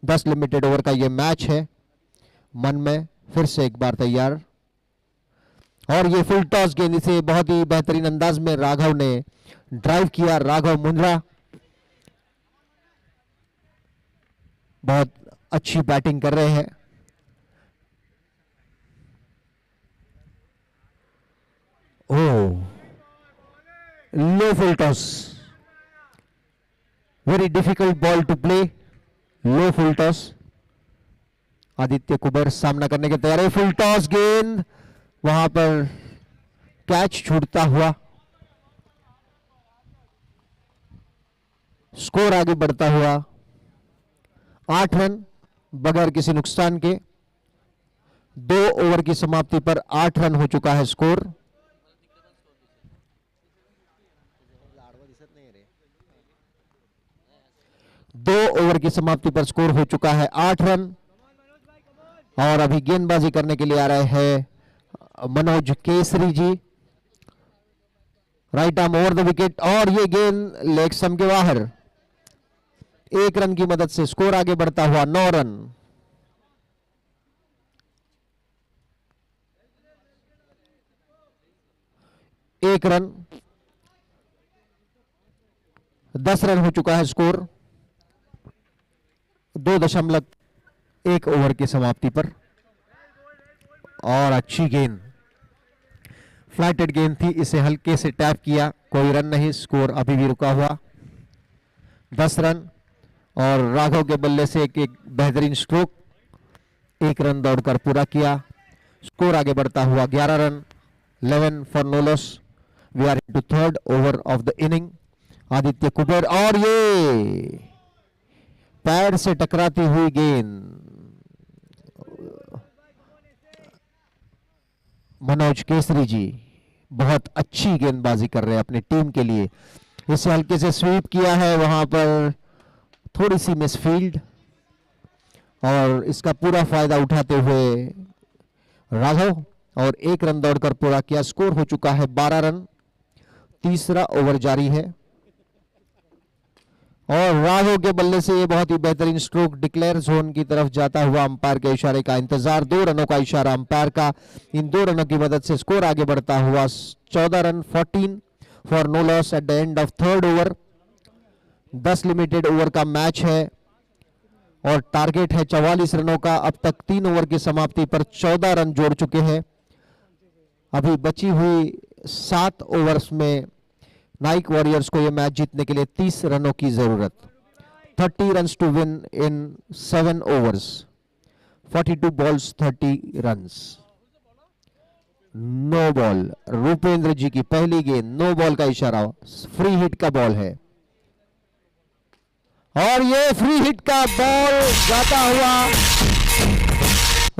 10 लिमिटेड ओवर का यह मैच है। मनमय फिर से एक बार तैयार, और ये फुल टॉस गेंद इसे बहुत ही बेहतरीन अंदाज में राघव ने ड्राइव किया। राघव मुंद्रा बहुत अच्छी बैटिंग कर रहे हैं। Oh, low full toss, very difficult ball to play, low full toss. Aditya Kuber सामना करने के तैयार है। फुल टॉस गेंद, वहां पर कैच छूटता हुआ, स्कोर आगे बढ़ता हुआ 8 रन बगैर किसी नुकसान के। 2 ओवर की समाप्ति पर 8 रन हो चुका है स्कोर। दो ओवर की समाप्ति पर स्कोर हो चुका है 8 रन। और अभी गेंदबाजी करने के लिए आ रहे हैं Manoj Kesari ji, right arm over the wicket, और ये गेंद लेग स्टंप के बाहर। 1 रन की मदद से स्कोर आगे बढ़ता हुआ 9 रन। एक रन, 10 रन हो चुका है स्कोर 2.1 ओवर की समाप्ति पर। और अच्छी गेंद, फ्लैटेड गेंद थी, इसे हल्के से टैप किया, कोई रन नहीं, स्कोर अभी भी रुका हुआ 10 रन। और राघव के बल्ले से एक बेहतरीन स्ट्रोक, 1 रन दौड़कर पूरा किया, स्कोर आगे बढ़ता हुआ 11 run. 11 for no loss. We are into third over of the inning. Aditya Kuber, और ये पैर से टकराती हुई गेंद, मनोज केसरी जी बहुत अच्छी गेंदबाजी कर रहे हैं अपनी टीम के लिए। इसे हल्के से स्वीप किया है, वहां पर थोड़ी सी मिसफील्ड, और इसका पूरा फायदा उठाते हुए राघव, और 1 रन दौड़कर पूरा किया, स्कोर हो चुका है 12 रन। तीसरा ओवर जारी है, और राघव के बल्ले से ये बहुत ही बेहतरीन स्ट्रोक डिक्लेयर जोन की तरफ जाता हुआ। अंपायर के इशारे का इंतजार, 2 रनों का इशारा अंपायर का। इन 2 रनों की मदद से स्कोर आगे बढ़ता हुआ 14 run, 14 for no loss at the end of third over. 10 limited over का मैच है और टारगेट है 44 रनों का। अब तक 3 ओवर की समाप्ति पर 14 रन जोड़ चुके हैं। अभी बची हुई 7 ओवर्स में नाइक वॉरियर्स को यह मैच जीतने के लिए 30 रनों की जरूरत। 30 runs to win in 7 overs. 42 balls 30 runs। No ball, Rupendra ji की पहली गेंद, नो बॉल का इशारा, फ्री हिट का बॉल है और ये फ्री हिट का बॉल जाता हुआ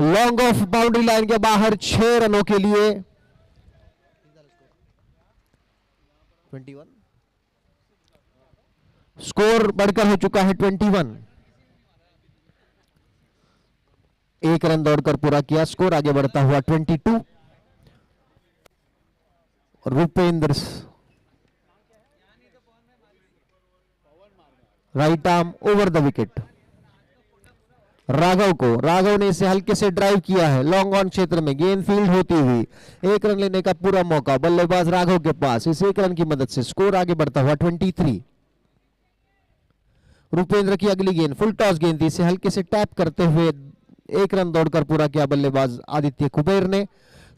लॉन्ग ऑफ बाउंड्री लाइन के बाहर 6 रनों के लिए। 21 स्कोर बढ़कर हो चुका है 21। एक रन दौड़कर पूरा किया, स्कोर आगे बढ़ता हुआ 22। Rupendra right arm over the wicket. Raghav ने इसे हल्के से ड्राइव किया है, लॉन्ग ऑन क्षेत्र में गेंद फील्ड होती हुई, एक रन लेने का पूरा मौका बल्लेबाज राघव के पास। इस एक रन की मदद से स्कोर आगे बढ़ता हुआ 23। रूपेंद्र की अगली गेंद फुल टॉस गेंद थी, इसे हल्के से टैप करते हुए एक रन दौड़कर पूरा किया बल्लेबाज आदित्य कुबेर ने।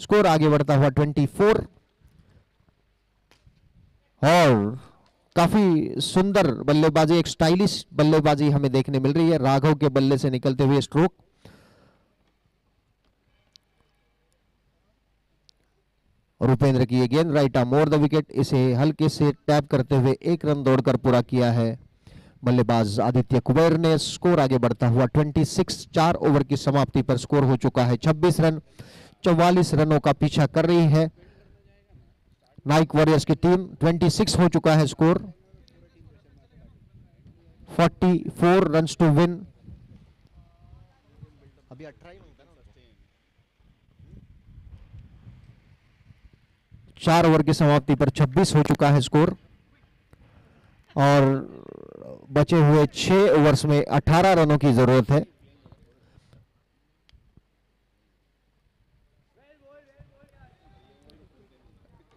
स्कोर आगे बढ़ता हुआ 24। और काफी सुंदर बल्लेबाजी, एक स्टाइलिश बल्लेबाजी हमें देखने मिल रही है। राघव के बल्ले से निकलते हुए स्ट्रोक, रूपेंद्र की ये गेंद right arm over the wicket, इसे हल्के से टैप करते हुए एक रन दौड़कर पूरा किया है बल्लेबाज आदित्य कुबेर ने। स्कोर आगे बढ़ता हुआ 26। 4 ओवर की समाप्ति पर स्कोर हो चुका है 26 रन। 44 रनों का पीछा कर रही है नाइक वॉरियर्स की टीम। 26 हो चुका है स्कोर, 44 रन्स टू विन। अभी 18 4 ओवर की समाप्ति पर 26 हो चुका है स्कोर और बचे हुए 6 ओवर्स में 18 रनों की जरूरत है।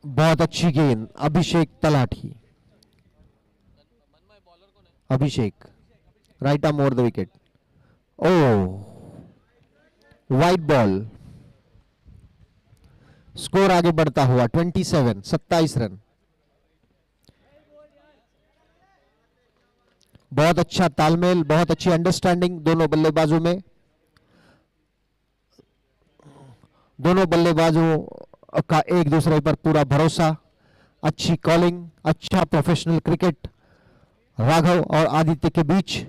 बहुत अच्छी गेंद Abhishek Talathi, Abhishek right arm over the wicket. Oh wide ball. Score आगे बढ़ता हुआ 27। 27 रन। बहुत अच्छा तालमेल, बहुत अच्छी अंडरस्टैंडिंग दोनों बल्लेबाजों में। दोनों बल्लेबाजों का एक दूसरे पर पूरा भरोसा, अच्छी कॉलिंग, अच्छा प्रोफेशनल क्रिकेट राघव और आदित्य के बीच।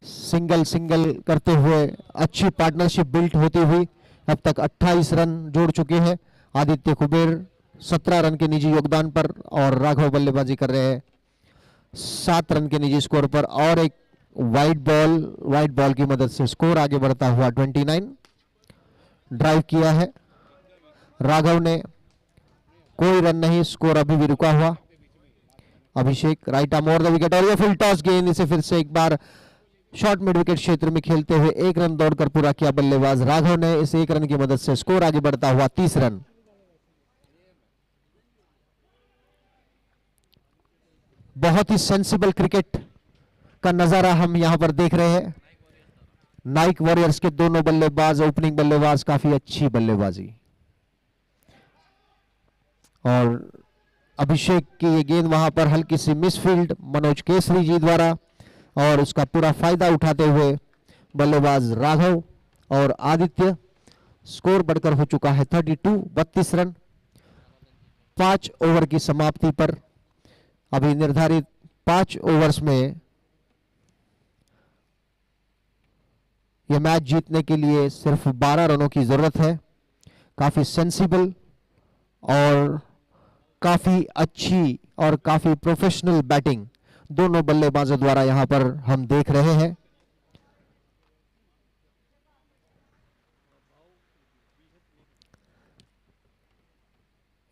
सिंगल सिंगल करते हुए अच्छी पार्टनरशिप बिल्ट होती हुई अब तक 28 रन जोड़ चुके हैं आदित्य कुबेर 17 रन के निजी योगदान पर और राघव बल्लेबाजी कर रहे हैं 7 रन के निजी स्कोर पर। और एक वाइड बॉल की मदद से स्कोर आगे बढ़ता हुआ 29। ड्राइव किया है राघव ने, कोई रन नहीं, स्कोर अभी भी रुका हुआ। Abhishek right arm over the wicket और ये फुल टॉस गेंद, इसे फिर से एक बार शॉर्ट मिड विकेट क्षेत्र में खेलते हुए एक रन दौड़कर पूरा किया बल्लेबाज राघव ने। इस एक रन की मदद से स्कोर आगे बढ़ता हुआ 30 रन। बहुत ही सेंसिबल क्रिकेट का नजारा हम यहां पर देख रहे हैं। नाइक वॉरियर्स के दोनों बल्लेबाज, ओपनिंग बल्लेबाज काफी अच्छी बल्लेबाजी, और अभिषेक की ये गेंद वहां पर हल्की सी मिसफील्ड मनोज केसरी जी द्वारा, और उसका पूरा फायदा उठाते हुए बल्लेबाज राघव और आदित्य। स्कोर बढ़कर हो चुका है 32। 32 रन 5 ओवर की समाप्ति पर। अभी निर्धारित 5 ओवर्स में यह मैच जीतने के लिए सिर्फ 12 रनों की जरूरत है। काफी सेंसिबल और काफी अच्छी और काफी प्रोफेशनल बैटिंग दोनों बल्लेबाजों द्वारा यहां पर हम देख रहे हैं।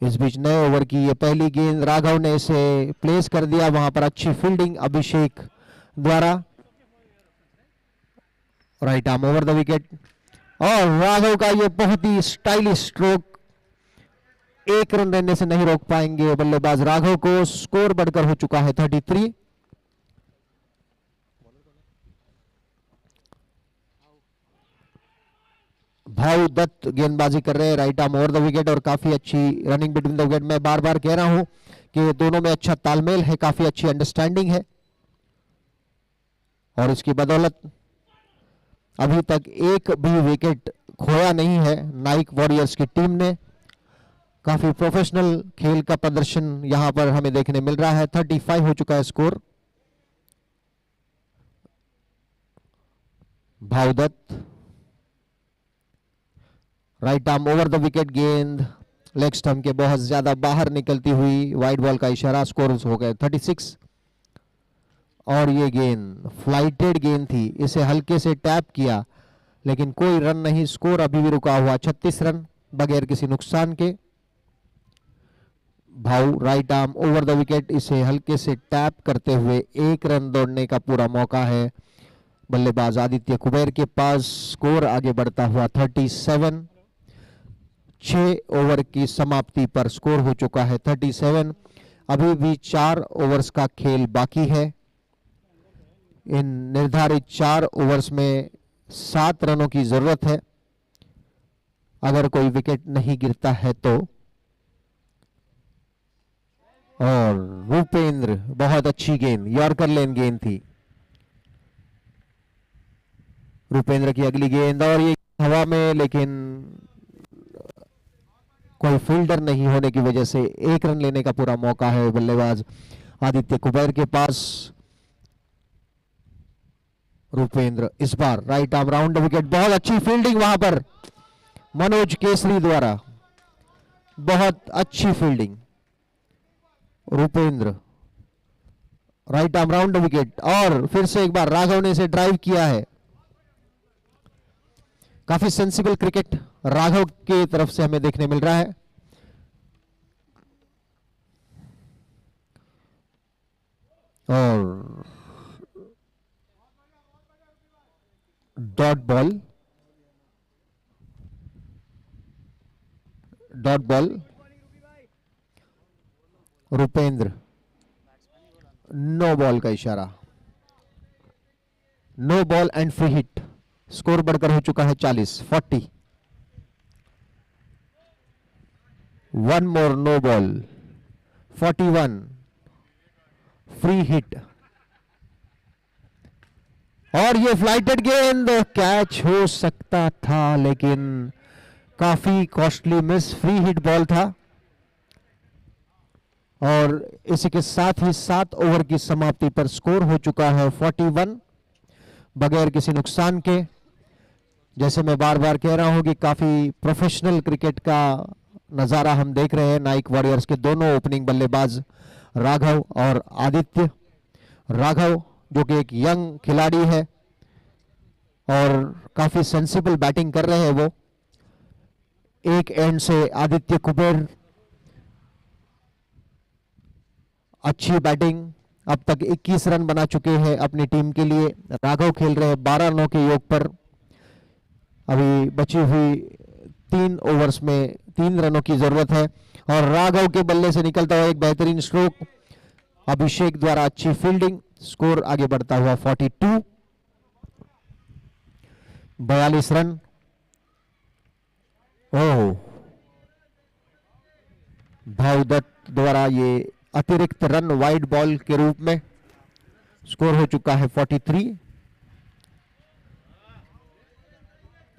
इस बीच नए ओवर की ये पहली गेंद राघव ने इसे प्लेस कर दिया, वहां पर अच्छी फील्डिंग अभिषेक द्वारा, right arm over the wicket. और राघव का ये बहुत ही स्टाइलिश स्ट्रोक, एक रन लेने से नहीं रोक पाएंगे बल्लेबाज राघव को। स्कोर बढ़कर हो चुका है 33। भाऊ दत्त गेंदबाजी कर रहे हैं right arm over the wicket और काफी अच्छी रनिंग बिटवीन द विकेट। मैं बार बार कह रहा हूं कि दोनों में अच्छा तालमेल है, काफी अच्छी अंडरस्टैंडिंग है और इसकी बदौलत अभी तक एक भी विकेट खोया नहीं है नाइक वॉरियर्स की टीम ने। काफी प्रोफेशनल खेल का प्रदर्शन यहां पर हमें देखने मिल रहा है। 35 हो चुका है score. Bhavdatt, right arm over the wicket, गेंद लेग स्टंप के बहुत ज्यादा बाहर निकलती हुई, वाइड बॉल का इशारा। स्कोर हो गए 36। और ये गेंद फ्लाइटेड गेंद थी, इसे हल्के से टैप किया लेकिन कोई रन नहीं। स्कोर अभी भी रुका हुआ 36 रन बगैर किसी नुकसान के। भाऊ right arm over the wicket, इसे हल्के से टैप करते हुए 1 रन दौड़ने का पूरा मौका है बल्लेबाज आदित्य कुबेर के पास। स्कोर आगे बढ़ता हुआ 37। 6 ओवर की समाप्ति पर स्कोर हो चुका है 37। अभी भी 4 ओवर्स का खेल बाकी है। इन निर्धारित 4 ओवर्स में 7 रनों की जरूरत है अगर कोई विकेट नहीं गिरता है तो। और रूपेंद्र, बहुत अच्छी गेंद, यॉर्कर लेन गेंद थी। रूपेंद्र की अगली गेंद और ये हवा में, लेकिन कोई फील्डर नहीं होने की वजह से 1 रन लेने का पूरा मौका है बल्लेबाज आदित्य कुबेर के पास। रूपेंद्र इस बार राइट आर्म राउंड विकेट, बहुत अच्छी फील्डिंग वहां पर मनोज केसरी द्वारा, बहुत अच्छी fielding. Rupendra right arm round wicket और फिर से एक बार राघव ने इसे ड्राइव किया है। काफी सेंसिबल क्रिकेट राघव की तरफ से हमें देखने मिल रहा है। और dot ball, dot ball. Rupendra, no ball का इशारा, no ball and free hit. Score बढ़कर हो चुका है 40। One more no ball, 41 free hit. और ये फ्लाइटेड गेंद कैच हो सकता था लेकिन काफी costly miss, free hit ball था। और इसी के साथ ही 7 ओवर की समाप्ति पर स्कोर हो चुका है 41 बगैर किसी नुकसान के। जैसे मैं बार बार कह रहा हूं कि काफी प्रोफेशनल क्रिकेट का नजारा हम देख रहे हैं। नाइक वॉरियर्स के दोनों ओपनिंग बल्लेबाज राघव और आदित्य। राघव जो कि एक यंग खिलाड़ी है और काफी सेंसिबल बैटिंग कर रहे हैं वो। एक एंड से आदित्य कुबेर, अच्छी बैटिंग, अब तक 21 रन बना चुके हैं अपनी टीम के लिए। राघव खेल रहे हैं 12 रनों के योग पर। अभी बची हुई 3 ओवर्स में 3 रनों की जरूरत है और राघव के बल्ले से निकलता हुआ एक बेहतरीन स्ट्रोक, अभिषेक द्वारा अच्छी फील्डिंग। स्कोर आगे बढ़ता हुआ 42। 42 रन। ओह, भावदत्त द्वारा ये अतिरिक्त रन वाइड बॉल के रूप में। स्कोर हो चुका है 43।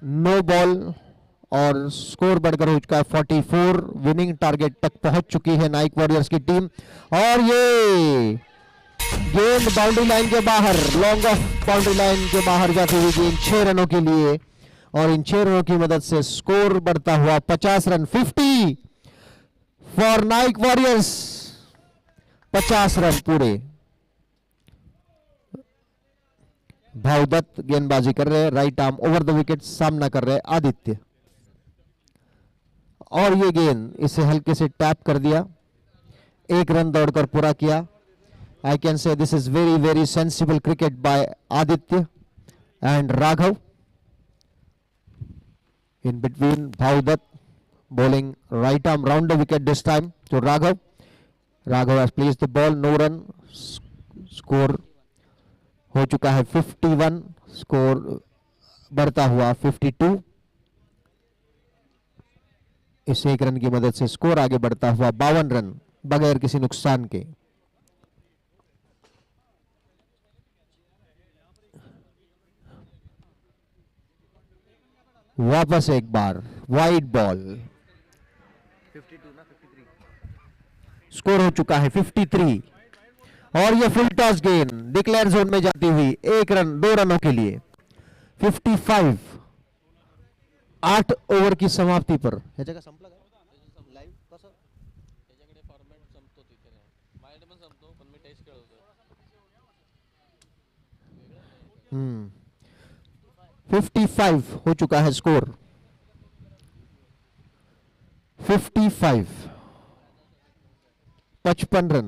नो बॉल और स्कोर बढ़कर हो चुका है 44। विनिंग टारगेट तक पहुंच चुकी है नाइक वॉरियर्स की टीम। और ये गेंद बाउंड्री लाइन के बाहर, लॉन्ग ऑफ बाउंड्री लाइन के बाहर जाती हुई गेंद 6 रनों के लिए। और इन 6 रनों की मदद से स्कोर बढ़ता हुआ 50 run. 50 for Naik warriors. 50 run पूरे। भावदत्त गेंदबाजी कर रहे हैं, right arm over the wicket, सामना कर रहे हैं आदित्य। और ये गेंद इसे हल्के से टैप कर दिया, 1 रन दौड़कर पूरा किया। I can say this is very sensible cricket by Aditya and Raghav. In between, Bhavdutt bowling right arm round the wicket this time to Raghav. Raghav has placed the ball, no run. Score हो चुका है 51, score बढ़ता हुआ 52। इस 1 run की मदद से score आगे बढ़ता हुआ 52 रन बगैर किसी नुकसान के। वापस एक बार वाइड बॉल। 52 ना 53। स्कोर हो चुका है 53 और ये फुल टॉस गेंद डिक्लेयर जोन में जाती हुई 1 रन 2 रनों के लिए 55। 8 ओवर की समाप्ति पर ह्याच्या का संपला का लाईव्ह कसं त्याच्याकडे फॉर्मॅट संपतो तिथे नाही माझ्याकडे पण संपतो पण मी टेस्ट खेळवतो 55 हो चुका है स्कोर 55 55 रन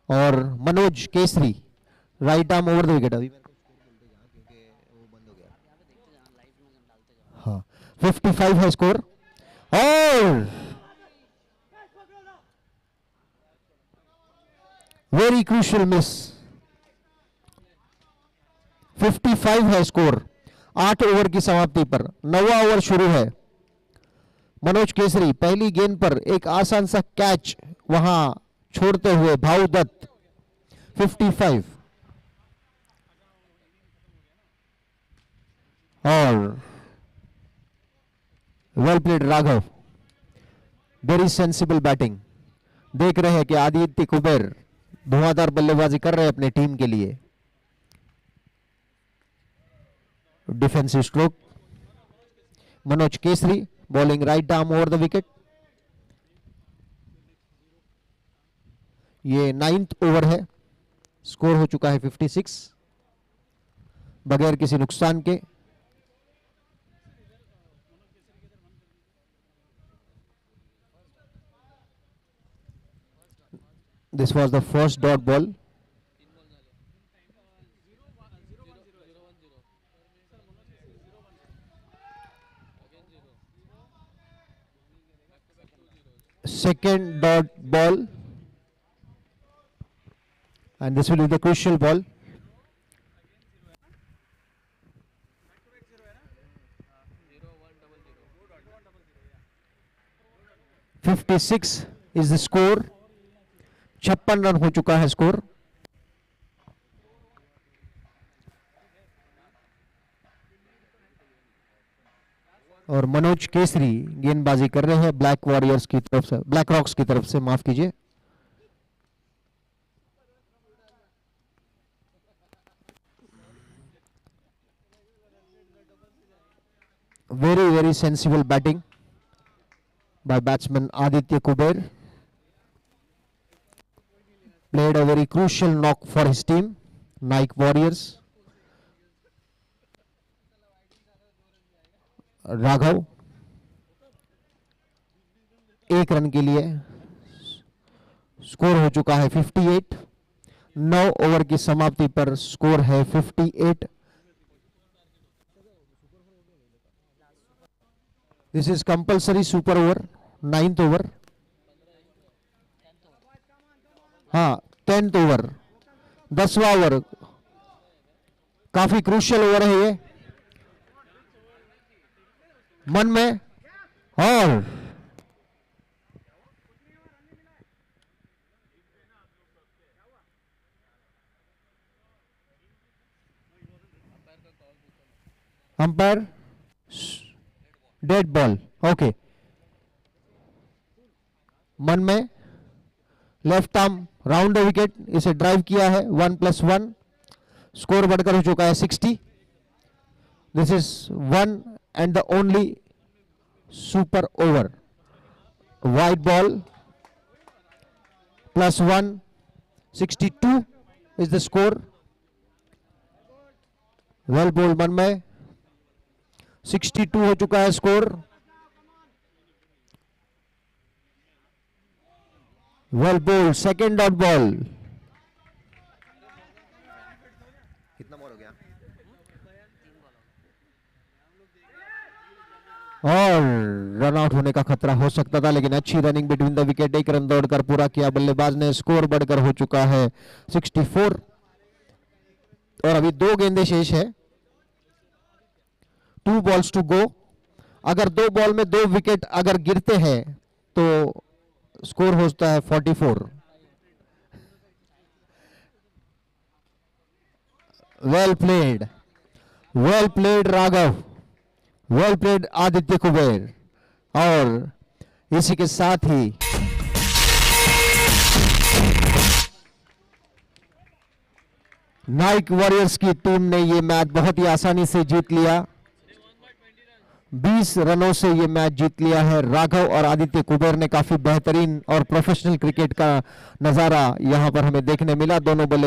और Manoj Kesari right arm over the wicket. अभी मेरे को स्कोर बोल दो यहाँ क्योंकि वो बंद हो गया। हाँ 55 है स्कोर और वेरी क्रूशियल मिस। 55 है स्कोर 8 ओवर की समाप्ति पर 9वां ओवर शुरू है। मनोज केसरी पहली गेंद पर एक आसान सा कैच वहां छोड़ते हुए भाऊ दत्त 55 और well played Raghav very sensible batting. देख रहे हैं कि आदित्य कुबेर धुआंधार बल्लेबाजी कर रहे हैं अपने टीम के लिए। Defensive stroke Manoj Kesari bowling right arm over the wicket. ये 9th ओवर है स्कोर हो चुका है 56 बगैर किसी नुकसान के। This was the first dot ball. Second dot ball and this will be the crucial ball. (56) is the score. 56 run हो चुका है स्कोर। और मनोज केसरी गेंदबाजी कर रहे हैं ब्लैक वॉरियर्स की तरफ से, ब्लैक रॉक्स की तरफ से, माफ कीजिए। Very sensible batting bye batsman Aditya Kuber. Played a very crucial knock for his team, Nike Warriors. Raghav 1 run के लिए स्कोर हो चुका है 58। 9 ओवर की समाप्ति पर स्कोर है 58। This is compulsory super over 9th over. हाँ 10th ओवर 10वां ओवर काफी क्रूशियल ओवर है ये। मन में और अंपायर डेड बॉल। ओके मन में left arm round the wicket इसे ड्राइव किया है 1+1। स्कोर बढ़कर हो चुका है 60। This is 1 and the only super over. White ball +1 62 is the score. Well bowled मन में 62 हो चुका है score. Well bowled second dot ball. कितना बॉल हो गया? और रन आउट होने का खतरा हो सकता था लेकिन अच्छी running between the wicket. 1 run दौड़कर पूरा किया बल्लेबाज ने। स्कोर बढ़कर हो चुका है 64 और अभी 2 गेंदें शेष है। 2 बॉल्स टू गो। अगर 2 बॉल में 2 विकेट अगर गिरते हैं तो स्कोर होता है 44। Well played Raghav. Well played Aditya Kuber. और इसी के साथ ही नाइक वॉरियर्स की टीम ने ये मैच बहुत ही आसानी से जीत लिया। 20 रनों से ये मैच जीत लिया है। राघव और आदित्य कुबेर ने काफी बेहतरीन और प्रोफेशनल क्रिकेट का नजारा यहां पर हमें देखने मिला। दोनों बल्ले